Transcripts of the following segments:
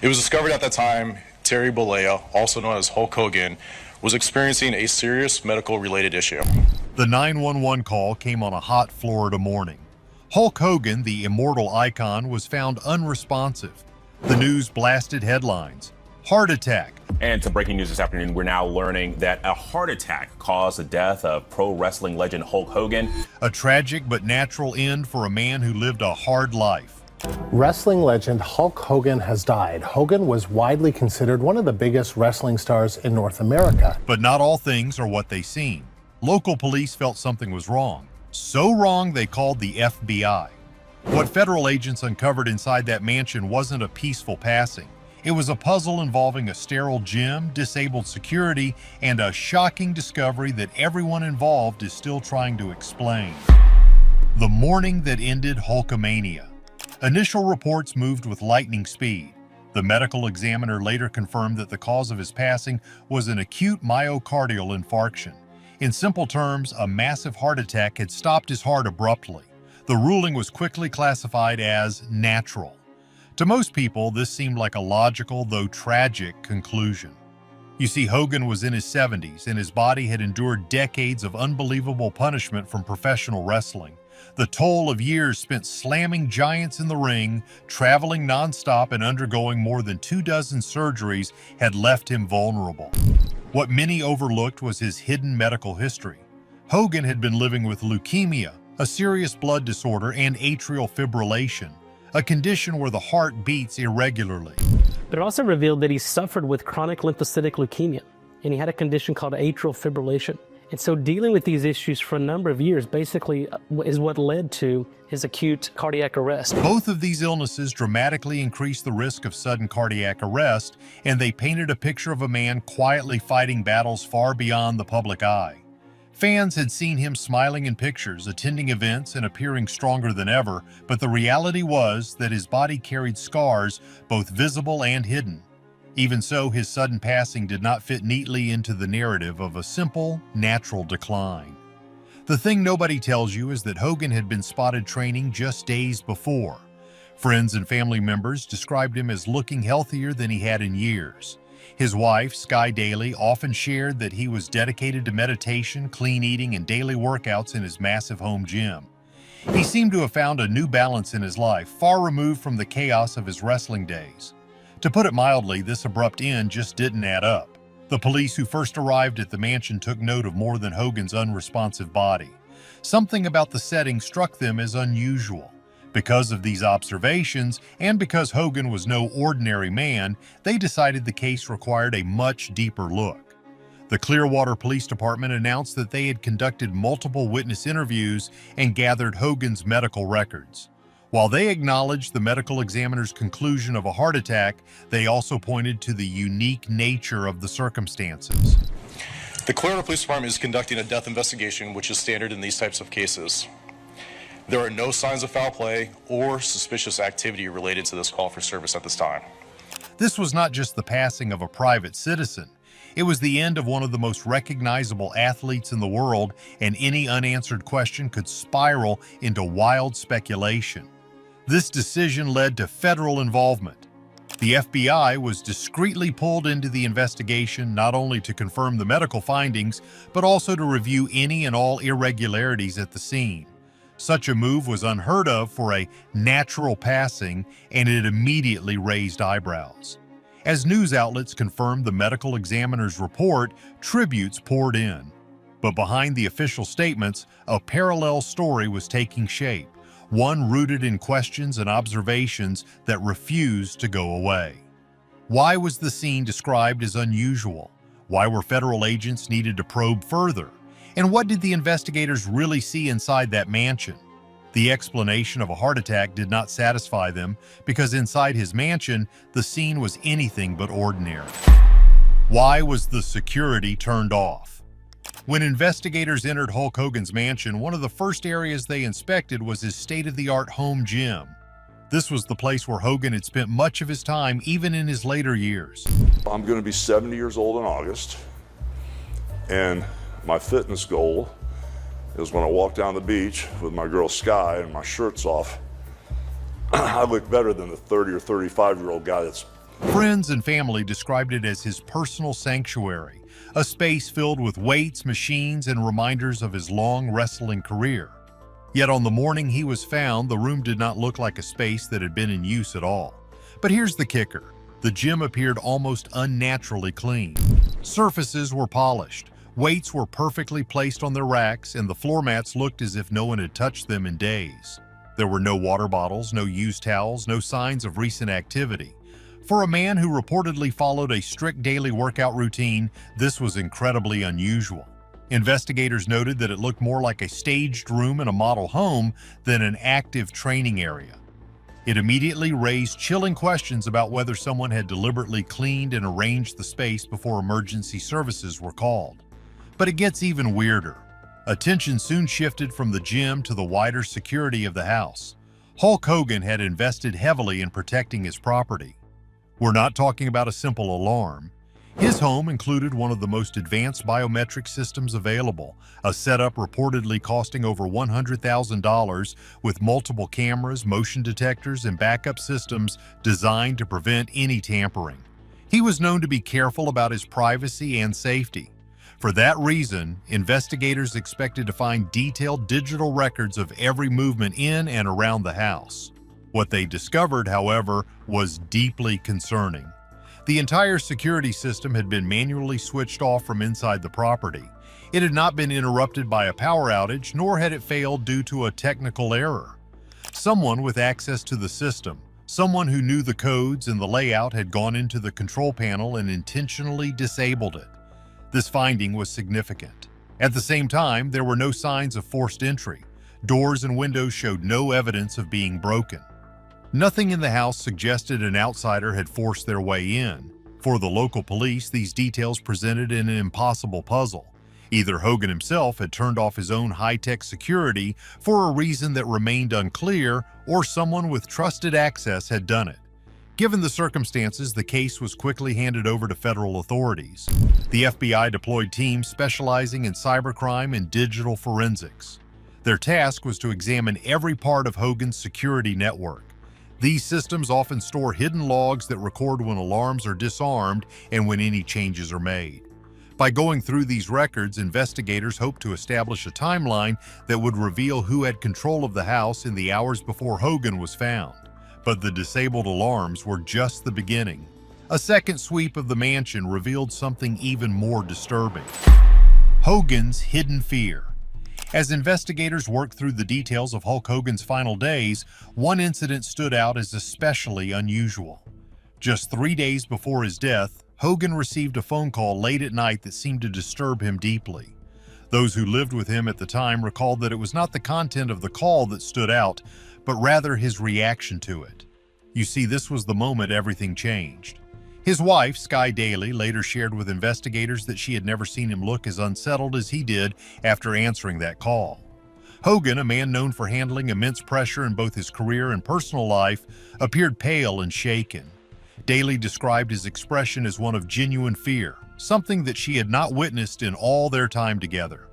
It was discovered at that time Terry Bollea, also known as Hulk Hogan, was experiencing a serious medical-related issue. The 911 call came on a hot Florida morning. Hulk Hogan, the immortal icon, was found unresponsive. The news blasted headlines. Heart attack. And to breaking news this afternoon, we're now learning that a heart attack caused the death of pro wrestling legend Hulk Hogan. A tragic but natural end for a man who lived a hard life. Wrestling legend Hulk Hogan has died. Hogan was widely considered one of the biggest wrestling stars in North America. But not all things are what they seem. Local police felt something was wrong. So wrong they called the FBI. What federal agents uncovered inside that mansion wasn't a peaceful passing. It was a puzzle involving a sterile gym, disabled security, and a shocking discovery that everyone involved is still trying to explain. The morning that ended Hulkamania. Initial reports moved with lightning speed. The medical examiner later confirmed that the cause of his passing was an acute myocardial infarction. In simple terms, a massive heart attack had stopped his heart abruptly. The ruling was quickly classified as natural. To most people, this seemed like a logical, though tragic, conclusion. You see, Hogan was in his 70s, and his body had endured decades of unbelievable punishment from professional wrestling. The toll of years spent slamming giants in the ring, traveling nonstop, and undergoing more than 24 surgeries had left him vulnerable. What many overlooked was his hidden medical history. Hogan had been living with leukemia, a serious blood disorder, and atrial fibrillation, a condition where the heart beats irregularly. But it also revealed that he suffered with chronic lymphocytic leukemia, and he had a condition called atrial fibrillation. And so dealing with these issues for a number of years basically is what led to his acute cardiac arrest. Both of these illnesses dramatically increased the risk of sudden cardiac arrest, and they painted a picture of a man quietly fighting battles far beyond the public eye. Fans had seen him smiling in pictures, attending events, and appearing stronger than ever, but the reality was that his body carried scars, both visible and hidden. Even so, his sudden passing did not fit neatly into the narrative of a simple, natural decline. The thing nobody tells you is that Hogan had been spotted training just days before. Friends and family members described him as looking healthier than he had in years. His wife, Sky Daly, often shared that he was dedicated to meditation, clean eating, and daily workouts in his massive home gym. He seemed to have found a new balance in his life, far removed from the chaos of his wrestling days. To put it mildly, this abrupt end just didn't add up. The police who first arrived at the mansion took note of more than Hogan's unresponsive body. Something about the setting struck them as unusual. Because of these observations, and because Hogan was no ordinary man, they decided the case required a much deeper look. The Clearwater Police Department announced that they had conducted multiple witness interviews and gathered Hogan's medical records. While they acknowledged the medical examiner's conclusion of a heart attack, they also pointed to the unique nature of the circumstances. The Clearwater Police Department is conducting a death investigation, which is standard in these types of cases. There are no signs of foul play or suspicious activity related to this call for service at this time. This was not just the passing of a private citizen. It was the end of one of the most recognizable athletes in the world, and any unanswered question could spiral into wild speculation. This decision led to federal involvement. The FBI was discreetly pulled into the investigation not only to confirm the medical findings, but also to review any and all irregularities at the scene. Such a move was unheard of for a natural passing, and it immediately raised eyebrows. As news outlets confirmed the medical examiner's report, tributes poured in. But behind the official statements, a parallel story was taking shape, one rooted in questions and observations that refused to go away. Why was the scene described as unusual? Why were federal agents needed to probe further? And what did the investigators really see inside that mansion? The explanation of a heart attack did not satisfy them because inside his mansion, the scene was anything but ordinary. Why was the security turned off? When investigators entered Hulk Hogan's mansion, one of the first areas they inspected was his state-of-the-art home gym. This was the place where Hogan had spent much of his time, even in his later years. I'm going to be 70 years old in August, and my fitness goal is when I walk down the beach with my girl Sky and my shirt's off, I look better than the 30 or 35-year-old guy that's Friends and family described it as his personal sanctuary, a space filled with weights, machines, and reminders of his long wrestling career. Yet on the morning he was found, the room did not look like a space that had been in use at all. But here's the kicker. The gym appeared almost unnaturally clean. Surfaces were polished, weights were perfectly placed on their racks, and the floor mats looked as if no one had touched them in days. There were no water bottles, no used towels, no signs of recent activity. For a man who reportedly followed a strict daily workout routine, this was incredibly unusual. Investigators noted that it looked more like a staged room in a model home than an active training area. It immediately raised chilling questions about whether someone had deliberately cleaned and arranged the space before emergency services were called. But it gets even weirder. Attention soon shifted from the gym to the wider security of the house. Hulk Hogan had invested heavily in protecting his property. We're not talking about a simple alarm. His home included one of the most advanced biometric systems available, a setup reportedly costing over $100,000 with multiple cameras, motion detectors, and backup systems designed to prevent any tampering. He was known to be careful about his privacy and safety. For that reason, investigators expected to find detailed digital records of every movement in and around the house. What they discovered, however, was deeply concerning. The entire security system had been manually switched off from inside the property. It had not been interrupted by a power outage, nor had it failed due to a technical error. Someone with access to the system, someone who knew the codes and the layout, had gone into the control panel and intentionally disabled it. This finding was significant. At the same time, there were no signs of forced entry. Doors and windows showed no evidence of being broken. Nothing in the house suggested an outsider had forced their way in. For the local police, these details presented an impossible puzzle. Either Hogan himself had turned off his own high-tech security for a reason that remained unclear, or someone with trusted access had done it. Given the circumstances, the case was quickly handed over to federal authorities. The FBI deployed teams specializing in cybercrime and digital forensics. Their task was to examine every part of Hogan's security network. These systems often store hidden logs that record when alarms are disarmed and when any changes are made. By going through these records, investigators hoped to establish a timeline that would reveal who had control of the house in the hours before Hogan was found. But the disabled alarms were just the beginning. A second sweep of the mansion revealed something even more disturbing: Hogan's hidden fear. As investigators worked through the details of Hulk Hogan's final days, one incident stood out as especially unusual. Just 3 days before his death, Hogan received a phone call late at night that seemed to disturb him deeply. Those who lived with him at the time recalled that it was not the content of the call that stood out, but rather his reaction to it. You see, this was the moment everything changed. His wife, Sky Daly, later shared with investigators that she had never seen him look as unsettled as he did after answering that call. Hogan, a man known for handling immense pressure in both his career and personal life, appeared pale and shaken. Daly described his expression as one of genuine fear, something that she had not witnessed in all their time together.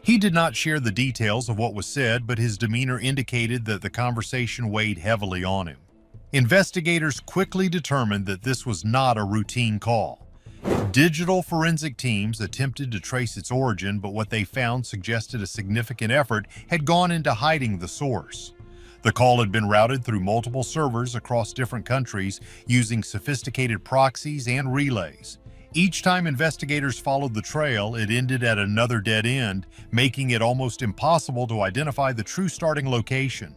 He did not share the details of what was said, but his demeanor indicated that the conversation weighed heavily on him. Investigators quickly determined that this was not a routine call. Digital forensic teams attempted to trace its origin, but what they found suggested a significant effort had gone into hiding the source. The call had been routed through multiple servers across different countries using sophisticated proxies and relays. Each time investigators followed the trail, it ended at another dead end, making it almost impossible to identify the true starting location.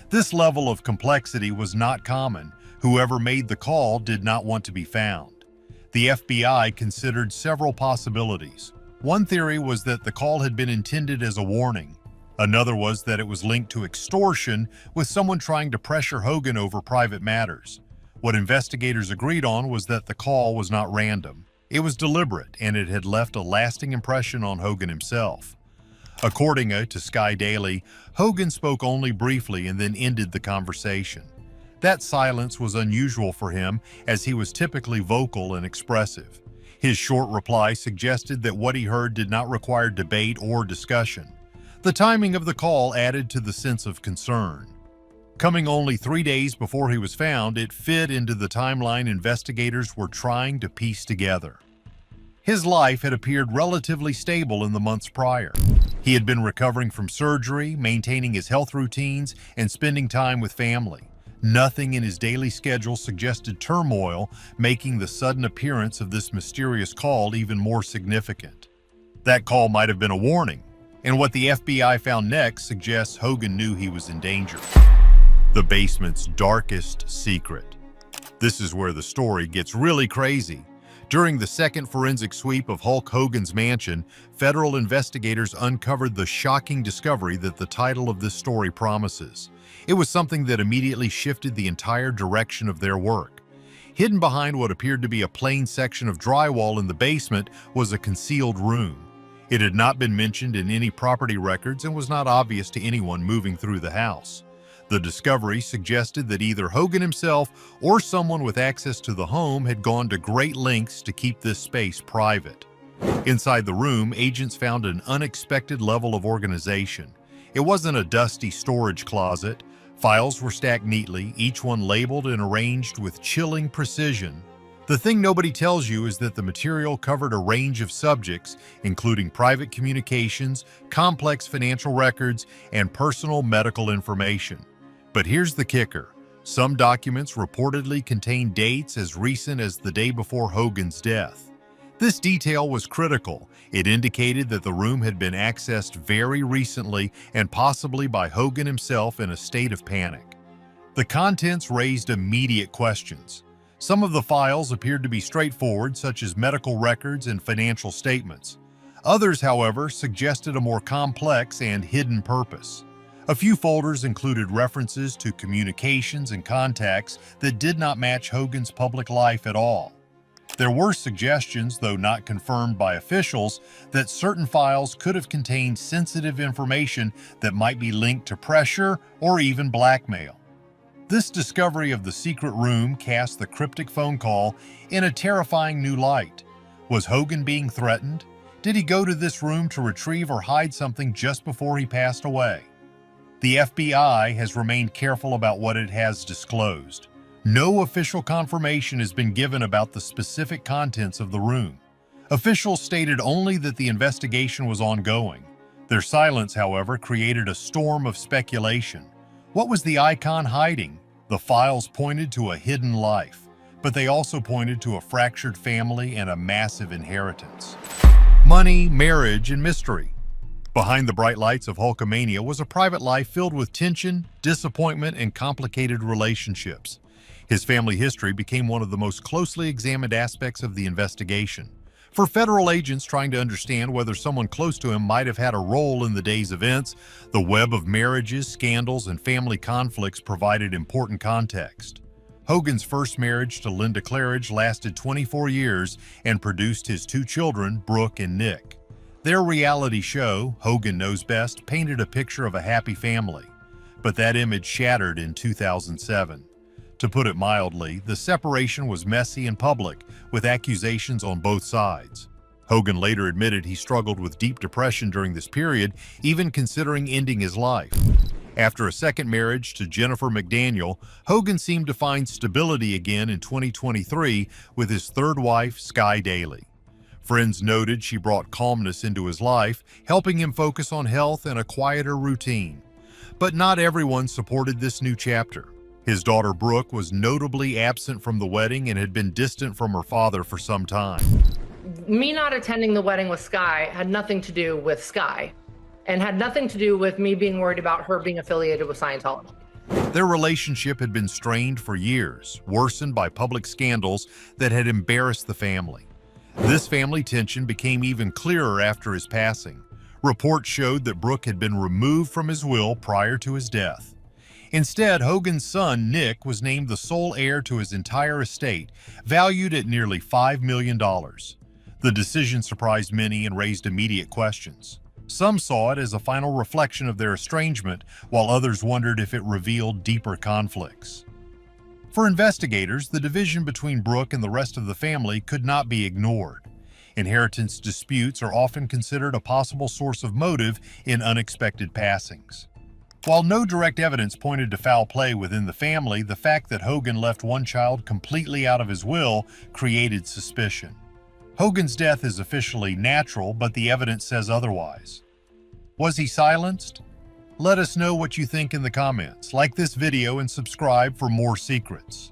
This level of complexity was not common. Whoever made the call did not want to be found. The FBI considered several possibilities. One theory was that the call had been intended as a warning. Another was that it was linked to extortion, with someone trying to pressure Hogan over private matters. What investigators agreed on was that the call was not random. It was deliberate, and it had left a lasting impression on Hogan himself. According to Sky Daly, Hogan spoke only briefly and then ended the conversation. That silence was unusual for him, as he was typically vocal and expressive. His short reply suggested that what he heard did not require debate or discussion. The timing of the call added to the sense of concern. Coming only 3 days before he was found, it fit into the timeline investigators were trying to piece together. His life had appeared relatively stable in the months prior. He had been recovering from surgery, maintaining his health routines, and spending time with family. Nothing in his daily schedule suggested turmoil, making the sudden appearance of this mysterious call even more significant. That call might have been a warning, and what the FBI found next suggests Hogan knew he was in danger. The basement's darkest secret. This is where the story gets really crazy. During the second forensic sweep of Hulk Hogan's mansion, federal investigators uncovered the shocking discovery that the title of this story promises. It was something that immediately shifted the entire direction of their work. Hidden behind what appeared to be a plain section of drywall in the basement was a concealed room. It had not been mentioned in any property records and was not obvious to anyone moving through the house. The discovery suggested that either Hogan himself or someone with access to the home had gone to great lengths to keep this space private. Inside the room, agents found an unexpected level of organization. It wasn't a dusty storage closet. Files were stacked neatly, each one labeled and arranged with chilling precision. The thing nobody tells you is that the material covered a range of subjects, including private communications, complex financial records, and personal medical information. But here's the kicker. Some documents reportedly contain dates as recent as the day before Hogan's death. This detail was critical. It indicated that the room had been accessed very recently and possibly by Hogan himself in a state of panic. The contents raised immediate questions. Some of the files appeared to be straightforward, such as medical records and financial statements. Others, however, suggested a more complex and hidden purpose. A few folders included references to communications and contacts that did not match Hogan's public life at all. There were suggestions, though not confirmed by officials, that certain files could have contained sensitive information that might be linked to pressure or even blackmail. This discovery of the secret room cast the cryptic phone call in a terrifying new light. Was Hogan being threatened? Did he go to this room to retrieve or hide something just before he passed away? The FBI has remained careful about what it has disclosed. No official confirmation has been given about the specific contents of the room. Officials stated only that the investigation was ongoing. Their silence, however, created a storm of speculation. What was the icon hiding? The files pointed to a hidden life, but they also pointed to a fractured family and a massive inheritance. Money, marriage, and mystery. Behind the bright lights of Hulkamania was a private life filled with tension, disappointment, and complicated relationships. His family history became one of the most closely examined aspects of the investigation. For federal agents trying to understand whether someone close to him might have had a role in the day's events, the web of marriages, scandals, and family conflicts provided important context. Hogan's first marriage to Linda Claridge lasted 24 years and produced his 2 children, Brooke and Nick. Their reality show, Hogan Knows Best, painted a picture of a happy family, but that image shattered in 2007. To put it mildly, the separation was messy and public, with accusations on both sides. Hogan later admitted he struggled with deep depression during this period, even considering ending his life. After a second marriage to Jennifer McDaniel, Hogan seemed to find stability again in 2023 with his third wife, Sky Daly. Friends noted she brought calmness into his life, helping him focus on health and a quieter routine. But not everyone supported this new chapter. His daughter Brooke was notably absent from the wedding and had been distant from her father for some time. Me not attending the wedding with Sky had nothing to do with Sky and had nothing to do with me being worried about her being affiliated with Scientology. Their relationship had been strained for years, worsened by public scandals that had embarrassed the family. This family tension became even clearer after his passing. Reports showed that Brooke had been removed from his will prior to his death. Instead, Hogan's son, Nick, was named the sole heir to his entire estate, valued at nearly $5 million. The decision surprised many and raised immediate questions. Some saw it as a final reflection of their estrangement, while others wondered if it revealed deeper conflicts. For investigators, the division between Brooke and the rest of the family could not be ignored. Inheritance disputes are often considered a possible source of motive in unexpected passings. While no direct evidence pointed to foul play within the family, the fact that Hogan left one child completely out of his will created suspicion. Hogan's death is officially natural, but the evidence says otherwise. Was he silenced? Let us know what you think in the comments. Like this video and subscribe for more secrets.